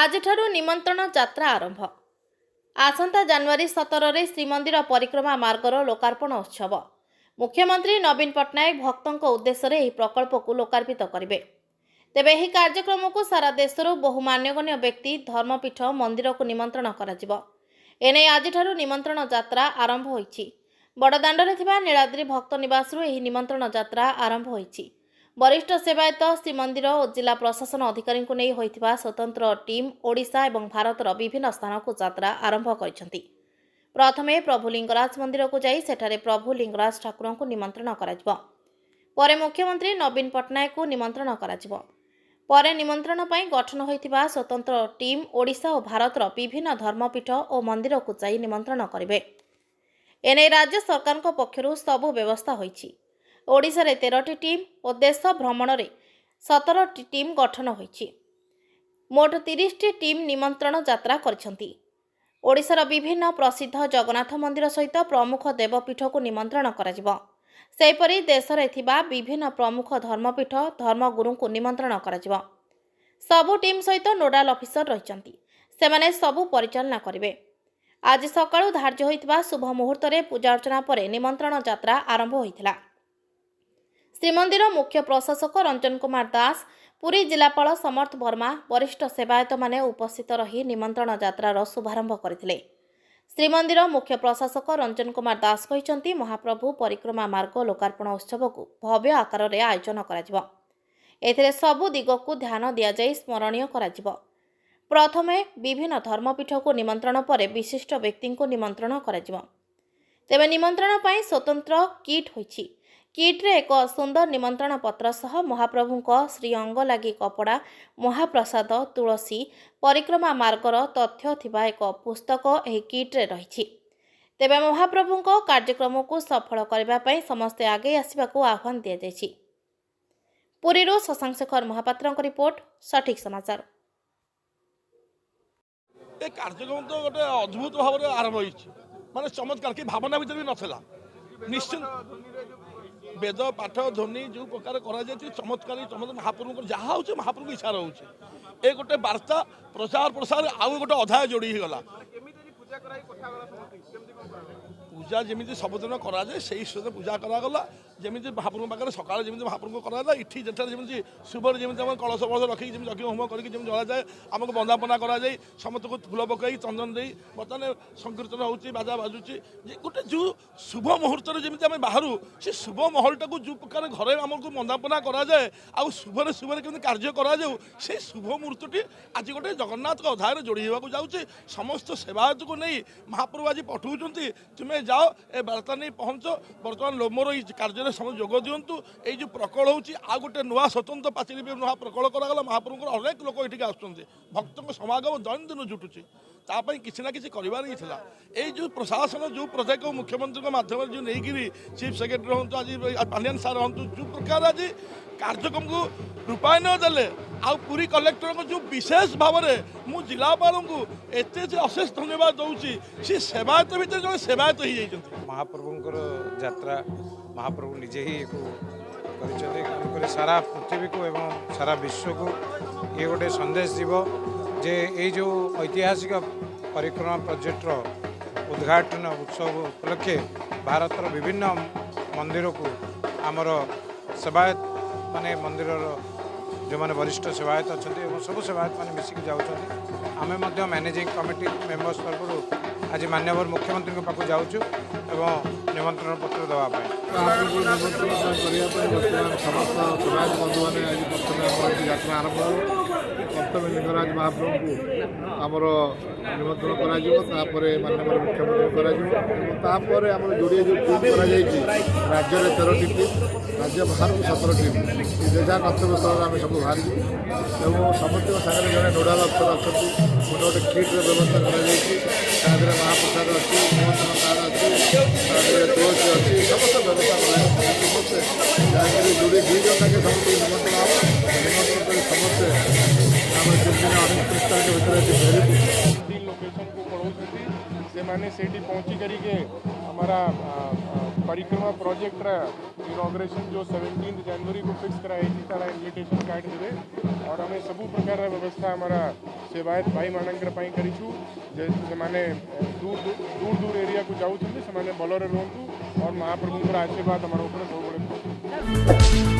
आजिठारु निमंत्रण यात्रा आरंभ। आसंता जनवरी 17 रे श्रीमंदिर परिक्रमा मार्गर लोकार्पण उत्सव। मुख्यमंत्री नवीन पट्टनायक भक्तों उद्देश्य रे प्रकल्प को लोकार्पित करेंगे। तेबे यह कार्यक्रम को सारा देशर बहु मान्यगण्य व्यक्ति धर्मपीठ मंदिर को निमंत्रण करा। एने आजिठारु निमंत्रण यात्रा आरंभ होईछि। बड़दाण्डरे थिबा नीलाद्री भक्त निवासरू एही निमंत्रण यात्रा आरंभ होईछि। वरिष्ठ सेवायत श्रीमंदिर और जिला प्रशासन अधिकारी को नहीं होइथिबा स्वतंत्र टीम ओडिशा और भारतर विभिन्न स्थान को यात्रा आरंभ करिसेंति। प्रथमे प्रभु लिंगराज मंदिर को जाई सेठारे प्रभु लिंगराज ठाकुर को निमंत्रण कराजिबो। परे मुख्यमंत्री नवीन पट्टनायक को निमंत्रण कराजिबो। परे निमंत्रण पई गठन होइथिबा स्वतंत्र टीम ओडिशा और भारतर विभिन्न धर्मपीठ और मंदिर को जाई निमंत्रण करिवे। एने राज्य सरकार को पक्षरु सबु व्यवस्था होईछि। ओडिशा रे 13टी टीम और देश भ्रमण रे 17टी टीम गठन होईछि। मोट 30टी टीम निमंत्रण यात्रा करिसेंति। ओडिशार विभिन्न प्रसिद्ध जगन्नाथ मंदिर सहित प्रमुख देवपीठ को निमंत्रण कराजिबो। सेहिपरि देश रे थिबा विभिन्न प्रमुख धर्मपीठ धर्मगुरु को निमंत्रण कराजिबो। सबु टीम सहित नोडाल ऑफिसर रहिसेंति। सेमाने सबु परिचालना करिवे। आज सकाळु धार्य होइतिबा शुभ मुहूर्त रे पूजा अर्चना परे निमंत्रण यात्रा आरंभ होइतिला। श्रीमंदिर मुख्य प्रशासक रंजन कुमार दास, पुरी जिलापाल समर्थ वर्मा, वरिष्ठ सेवायत माने उपस्थित रही निमंत्रण यात्रार शुभारंभ करथिले। श्रीमंदिर मुख्य प्रशासक रंजन कुमार दास कहिसंती महाप्रभु परिक्रमा मार्ग लोकार्पण उत्सव को भव्य आकार रे आयोजन कराजिबो। एथिरे सबु दिग को ध्यान दिया जाई स्मरणीय कराजिबो। प्रथमे विभिन्न धर्मपीठ को निमंत्रण परे विशिष्ट व्यक्ति को निमंत्रण कराजिबो। तेबे निमंत्रण पई स्वतंत्र किट होइछि। किट्रे एक सुंदर निमंत्रण पत्र सह महाप्रभुଙ୍କ श्री अंग लगी कपड़ा, महाप्रसाद, तुलसी, परिक्रमा मार्गर तथ्य थिबा एक पुस्तक एही किट्रे रहिछि। तेबे महाप्रभुଙ୍କ कार्यक्रम को सफल करबा पई समस्त आगे आसिबाको आह्वान दिया जायछि। पुरीरो शशांक शेखर महापात्रଙ୍କ रिपोर्ट, सठिक समाचार। ए कार्यक्रम तो गोटे अद्भुत भाव में आरंभ होइछि। माने चमत्कार की भावना भीतर भी नथला। निश्चित वेद पाठ ध्वनि जो प्रकार करा चमत्कारी महाप्रभु जहाँ हो महाप्रभु इच्छा रोचे ये गोटे वार्ता प्रचार प्रसार आउ गोटे अध्याय जोड़ी गला। पूजा जमी सबुदिन कराए से हिसाब पूजा करागला जमी महाप्रभु पाखे सकाल जमी महाप्रभु कराला इठी जेठार जमी शुभ जमी कलश बलश रखी जमी यज्ञ होम करके जला जाए आमको बंदापना कराए समस्त को फूल पकई चंदन दे बर्तमान संकीर्तन होची बाजा बाजुची गोटे जो शुभ मुहूर्त जमी आम बाहर से शुभ महलटा को जो प्रकार घरे आमको बंदापना कराए आउ शुभरे शुभरे केमती कार्य कराऊ से शुभ मुहूर्तटी आज गोटे जगन्नाथ अध्याय जोड़ी होगा जाऊँगी। समस्त सेवायत को नहीं महाप्रभु आज पठाऊँ तुम्हें जाओ ए वार्ता नहीं पहुँच बर्तमान लोमर कार्य समस्त जोग दिंतु ये जो प्रकल होची आ गोटे नुआ स्वतंत्र पाचेरी नुआ प्रकल करागला महाप्रभु अनेक लोक ये आसुच्च भक्तों समागम दैनंदिन जुटुची तापाई किसी ना किसी करार ही था। ये जो प्रशासन जो प्रोजेक्ट मुख्यमंत्री माध्यम जो नहीं चीफ सेक्रेटरी हूँ आज पांडियान सार हूँ जो प्रकार आज कार्यक्रम को रूपायन देले आ पुरी कलेक्टर को जो विशेष भाव में मु जिलापाल को एत अशेष धन्यवाद दूसरी सी सेवायत भर जो सेवायत हो जाती। महाप्रभुंर यात्रा महाप्रभु निजे ही कर सारा पृथ्वी को एवं सारा विश्व को ये गोटे संदेश जीव जे ये जो ऐतिहासिक परिक्रमा प्रोजेक्टर उद्घाटन उत्सव उपलक्षे भारतर विभिन्न मंदिर को आमर सेवायत माने मंदिर जो माने वरिष्ठ सेवायत अच्छा सब सेवायत मैंने मिसिक जाऊँ मैनेजिंग कमिटी मेम्बर्स तरफ आज माननीय मुख्यमंत्री पाक जाऊँ एवं निमंत्रण पत्र देवाई निमंत्रण समस्त सेवायत बंधु मैंने आज प्रथम यात्रा आरंभ हो प्रथम लिंगराज महाप्रभु को आमर निमंत्रण कर माननीय मुख्यमंत्री कर जोड़े जो टीम कर राज्य में 13टी टीम राज्य बाहर 17 टीम जेजा कर्तव्य स्थल आम सब बाहर और समस्त सागर जड़े नोडाल अफसर अच्छा गोटे गोटे किट्र व्यवस्था कर महाप्रसाद अच्छी निमंत्रण कार्ड अच्छी तुलसी अच्छी समस्त व्यवस्था समस्ते जहाँकि जोड़े 2 जन के समस्त निमंत्रण हम निमंत्रण कर समस्ते आम 3 दिन अनेक पुरस्कार लोकेशन को पढ़ाऊँ से पहुँची करके हमारा परिक्रमा प्रोजेक्ट इनॉग्रेशन जो 17 जनवरी को फिक्स कराई तारा इनविटेशन कार्ड देवे और हमें सबू प्रकार व्यवस्था हमारा सेवायत भाई मानकर पाई करिछु जे माने दूर दूर एरिया को जाउछन से माने भलरे रहंतु और महाप्रभुଙ୍କର आशीर्वाद हमारा ऊपर सब बड़े